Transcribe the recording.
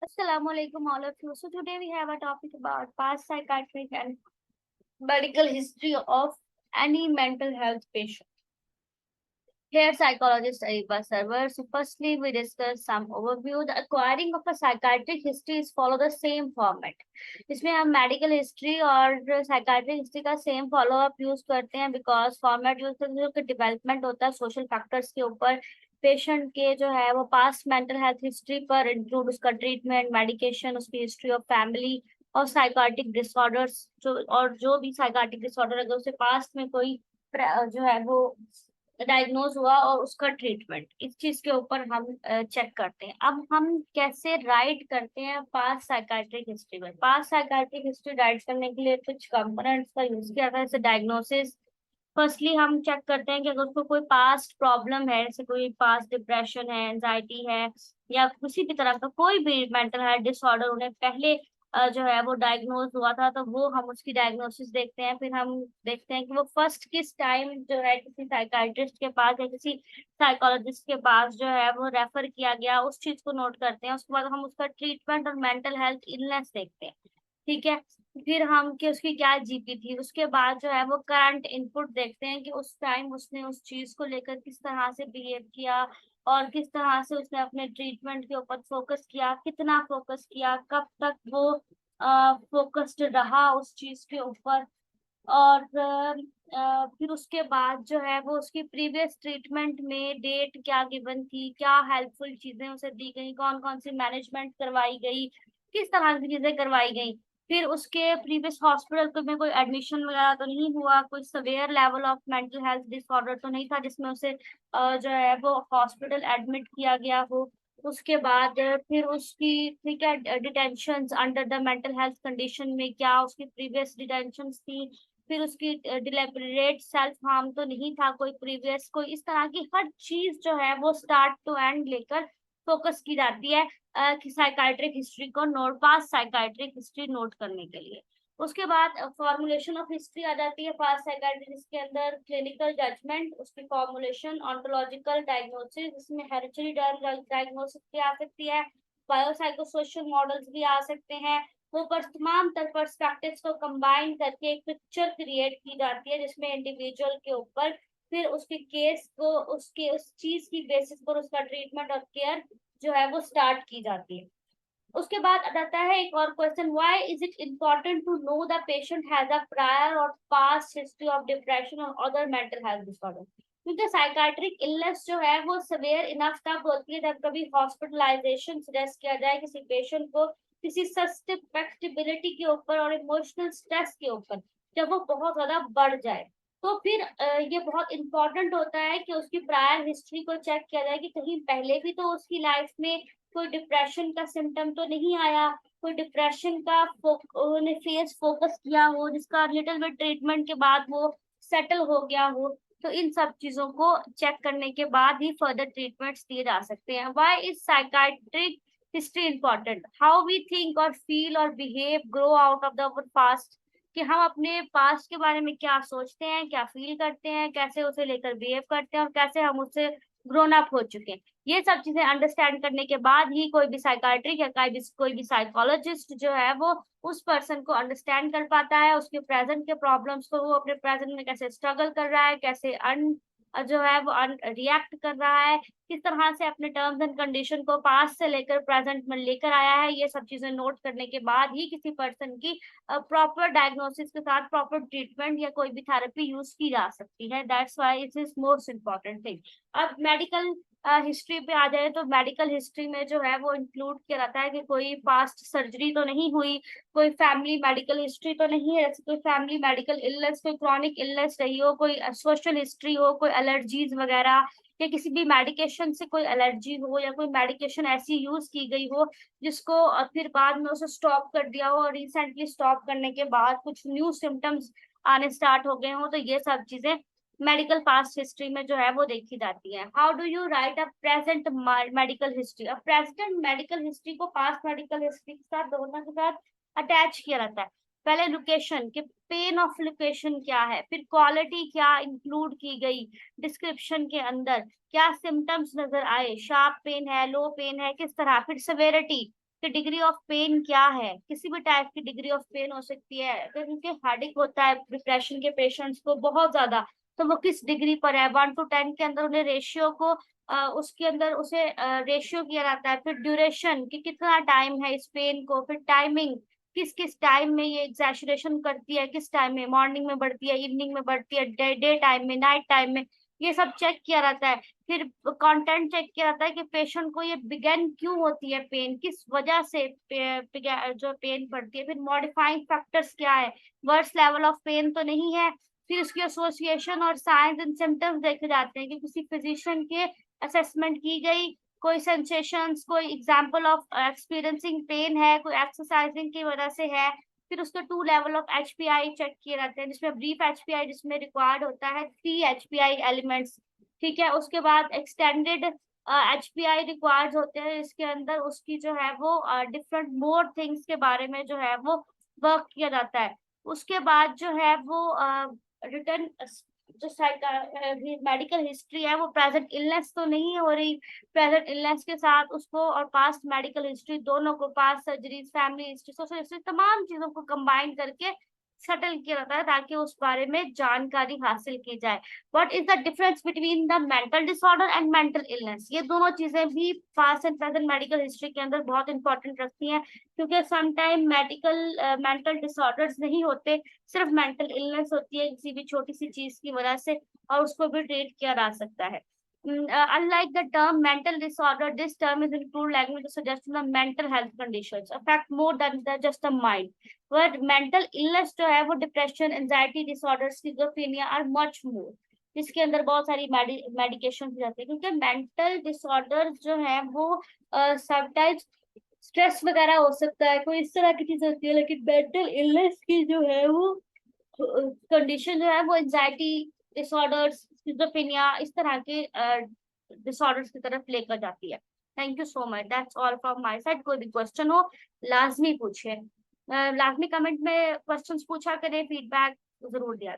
Assalamualaikum all of you. So today we have a topic about past psychiatric and medical history of any mental health patient. Here psychologist Ariba Server. So firstly we discuss some overview. The acquiring of a psychiatric history is follow the same format. इसमें हम medical history और psychiatric history का same follow up use करते हैं because format use करते हैं जो development होता है सोशल फैक्टर्स के ऊपर पेशेंट के जो है वो पास्ट मेंटल हेल्थ हिस्ट्री पर इंक्लूड उसका ट्रीटमेंट मेडिकेशन उसकी हिस्ट्री ऑफ फैमिली और साइकाटिक डिसऑर्डर्स जो भी साइकाटिक डिसऑर्डर अगर उसे पास्ट में कोई जो है वो डायग्नोज हुआ और उसका ट्रीटमेंट इस चीज के ऊपर हम चेक करते हैं। अब हम कैसे राइट करते हैं पास्ट साइकाट्रिक हिस्ट्री में। पास्ट साइकाट्रिक हिस्ट्री राइट करने के लिए कुछ कंपोनेंट्स का यूज किया था जैसे डायग्नोसिस। फर्स्टली हम चेक करते हैं कि अगर उसको कोई पास्ट प्रॉब्लम है जैसे कोई पास्ट डिप्रेशन है एंजाइटी है या किसी भी तरह का कोई भी मेंटल हेल्थ डिसऑर्डर उन्हें पहले जो है वो डायग्नोज हुआ था तो वो हम उसकी डायग्नोसिस देखते हैं। फिर हम देखते हैं कि वो फर्स्ट किस टाइम जो है किसी साइकाइट्रिस्ट के पास या किसी साइकोलॉजिस्ट के पास जो है वो रेफर किया गया उस चीज को नोट करते हैं। उसके बाद हम उसका ट्रीटमेंट और मेंटल हेल्थ इलनेस देखते हैं। ठीक है। फिर हम कि उसकी क्या जीपी थी उसके बाद जो है वो करंट इनपुट देखते हैं कि उस टाइम उसने उस चीज को लेकर किस तरह से बिहेव किया और किस तरह से उसने अपने ट्रीटमेंट के ऊपर फोकस किया कितना फोकस किया कब तक वो फोकस्ड रहा उस चीज के ऊपर। और फिर उसके बाद जो है वो उसकी प्रीवियस ट्रीटमेंट में डेट क्या गिवन थी क्या हेल्पफुल चीजें उसे दी गई कौन कौन सी मैनेजमेंट करवाई गई किस तरह की चीजें करवाई गई। फिर उसके प्रीवियस हॉस्पिटल में कोई एडमिशन वगैरह तो नहीं हुआ कोई severe level of mental health disorder तो नहीं था जिसमें उसे जो है वो हॉस्पिटल एडमिट किया गया हो। उसके बाद फिर उसकी ठीक है detention under the mental health condition में क्या उसकी प्रीवियस डिटेंशन थी। फिर उसकी डिलेबरेट सेल्फ हार्म तो नहीं था कोई प्रीवियस कोई इस तरह की हर चीज जो है वो स्टार्ट टू एंड लेकर फोकस की जाती है कि साइकाइट्रिक हिस्ट्री को नोट पास साइकाइट्रिक हिस्ट्री नोट करने के लिए। उसके बाद फॉर्मुलेशन ऑफ हिस्ट्री आ जाती है फास्ट साइकाइट्रिक जिसके अंदर क्लिनिकल जजमेंट उसकी फॉर्मुलेशन ऑन्टोलॉजिकल डायग्नोसिस इसमें हेरिडिटरी डायग्नोसिस भी आ सकती है बायोसाइकोसोशल मॉडल्स भी आ सकते हैं। वो पर तमाम तर पर्सपेक्टिव्स को कंबाइन करके एक पिक्चर क्रिएट की जाती है जिसमें इंडिविजुअल के ऊपर फिर उसके केस को उसके उस चीज की बेसिस पर उसका ट्रीटमेंट और केयर जो है वो स्टार्ट की जाती है। उसके बाद आता है एक और question why is it important to know the patient has a prior और पास्ट हिस्ट्री ऑफ डिप्रेशन और अदर मेंटल हेल्थ डिसऑर्डर। क्योंकि साइकाट्रिक इलनेस जो है वो सवेयर इनफ तब होती है जब कभी हॉस्पिटलाइजेशन सजेस्ट किया जाए किसी पेशेंट को किसी सस्टेनेबिलिटी के ऊपर और इमोशनल स्ट्रेस के ऊपर जब वो बहुत ज्यादा बढ़ जाए तो फिर ये बहुत इंपॉर्टेंट होता है कि उसकी प्रायर हिस्ट्री को चेक किया जाए कि कहीं पहले भी तो उसकी लाइफ में कोई डिप्रेशन का सिम्टम तो नहीं आया कोई डिप्रेशन का फेस फोकस किया हो जिसका लिटिल बिट ट्रीटमेंट के बाद वो सेटल हो गया हो। तो इन सब चीजों को चेक करने के बाद ही फर्दर ट्रीटमेंट्स दिए जा सकते हैं। Why is psychiatric history important how we think और फील और behave grow out of the past कि हम अपने पास्ट के बारे में क्या सोचते हैं क्या फील करते हैं कैसे उसे लेकर बिहेव करते हैं और कैसे हम उससे ग्रोन अप हो चुके हैं। ये सब चीजें अंडरस्टैंड करने के बाद ही कोई भी साइकाट्रिक या कोई भी साइकोलॉजिस्ट जो है वो उस पर्सन को अंडरस्टैंड कर पाता है उसके प्रेजेंट के प्रॉब्लम्स को वो अपने प्रेजेंट में कैसे स्ट्रगल कर रहा है कैसे जो है वो रिएक्ट कर रहा है किस तरह से अपने टर्म्स एंड कंडीशन को पास्ट से लेकर प्रेजेंट में लेकर आया है। ये सब चीजें नोट करने के बाद ही किसी पर्सन की प्रॉपर डायग्नोसिस के साथ प्रॉपर ट्रीटमेंट या कोई भी थेरेपी यूज की जा सकती है। That's why it is most important thing. अब मेडिकल हिस्ट्री पे आ जाए तो मेडिकल हिस्ट्री में जो है वो इंक्लूड किया जाता है कि कोई पास्ट सर्जरी तो नहीं हुई कोई फैमिली मेडिकल हिस्ट्री तो नहीं है जैसे कोई फैमिली मेडिकल इलनेस कोई क्रॉनिक इलनेस रही हो कोई सोशल हिस्ट्री हो कोई एलर्जीज वगैरह या किसी भी मेडिकेशन से कोई एलर्जी हो या कोई मेडिकेशन ऐसी यूज की गई हो जिसको फिर बाद में उसे स्टॉप कर दिया हो और रिसेंटली स्टॉप करने के बाद कुछ न्यू सिम्टम्स आने स्टार्ट हो गए हो तो ये सब चीजें मेडिकल पास्ट हिस्ट्री में जो है वो देखी जाती है। How do you right a present medical history. अब प्रेजेंट मेडिकल हिस्ट्री को पास्ट मेडिकल हिस्ट्री के साथ दोनों के साथ अटैच किया रहता है। पहले लोकेशन के पेन ऑफ लोकेशन क्या है फिर क्वालिटी क्या इंक्लूड की गई डिस्क्रिप्शन के अंदर क्या सिम्टम्स नजर आए शार्प पेन है लो पेन है किस तरह फिर सेवेरिटी कि डिग्री ऑफ पेन क्या है, किसी भी टाइप की डिग्री ऑफ पेन हो सकती है। अगर उनके हेडेक होता है डिप्रेशन के पेशेंट्स को बहुत ज्यादा, तो वो किस डिग्री पर है, 1 to 10 के अंदर उन्हें रेशियो को उसके अंदर उसे रेशियो किया जाता है। फिर ड्यूरेशन कि कितना टाइम है इस पेन को, फिर टाइमिंग किस किस टाइम में ये एग्जैशुरेशन करती है, किस टाइम में, मॉर्निंग में बढ़ती है, इवनिंग में बढ़ती है, डे टाइम में, नाइट टाइम में, ये सब चेक किया जाता है। फिर कंटेंट चेक किया जाता है कि पेशेंट को ये बिगेन क्यों होती है पेन, किस वजह से जो पेन पड़ती है। फिर मॉडिफाइंग फैक्टर्स क्या है, वर्स्ट लेवल ऑफ पेन तो नहीं है। फिर उसकी एसोसिएशन और साइंस एंड सिम्टम्स देखे जाते हैं कि किसी फिजिशियन के असेसमेंट की गई कोई सेंसेशंस, कोई एग्जांपल ऑफ एक्सपीरियंसिंग पेन है, कोई एक्सरसाइजिंग की वजह से है। फिर उसके 2 लेवल ऑफ एचपीआई चेक किए जाते हैं, जिसमें ब्रीफ एचपीआई जिसमें रिक्वायर्ड होता है 3 एचपीआई एलिमेंट्स। ठीक है, उसके बाद एक्सटेंडेड एचपीआई रिक्वायर्ड होते हैं, इसके अंदर उसकी जो है वो डिफरेंट मोर थिंग्स के बारे में जो है वो वर्क किया जाता है। उसके बाद जो है वो रिटर्न जो मेडिकल हिस्ट्री है वो प्रेजेंट इलनेस तो नहीं हो रही, प्रेजेंट इलनेस के साथ उसको और पास्ट मेडिकल हिस्ट्री दोनों को, past surgeries, family history, social history, तमाम चीजों को कंबाइन करके सेटल किया जाता है ताकि उस बारे में जानकारी हासिल की जाए। What is the difference between the mental disorder and mental illness, ये दोनों चीजें भी past and present medical history के अंदर बहुत इंपॉर्टेंट रखती हैं, क्योंकि समटाइम मेंटल डिसऑर्डर्स नहीं होते, सिर्फ मेंटल इलनेस होती है किसी भी छोटी सी चीज की वजह से, और उसको भी ट्रीट किया जा सकता है। Unlike the term mental disorder, this term is include language to suggest the mental health conditions affect more than just the mind. Where mental illness जो है वो depression, anxiety disorder, schizophrenia are much more. इसके अंदर बहुत सारी medication भी जाती है, क्योंकि मेंटल डिसऑर्डर जो है वो समटाइम्स स्ट्रेस वगैरह हो सकता है, कोई इस तरह की चीज होती है, लेकिन मेंटल इलनेस की जो है वो कंडीशन जो है वो एंजाइटी डिसऑर्डर्स, स्किज़ोफ्रेनिया, इस तरह के डिसऑर्डर्स की तरफ लेकर जाती है। Thank you so much, that's all from my side. कोई भी क्वेश्चन हो लाजमी पूछिए, लाजमी कमेंट में क्वेश्चंस पूछा करें, फीडबैक जरूर दिया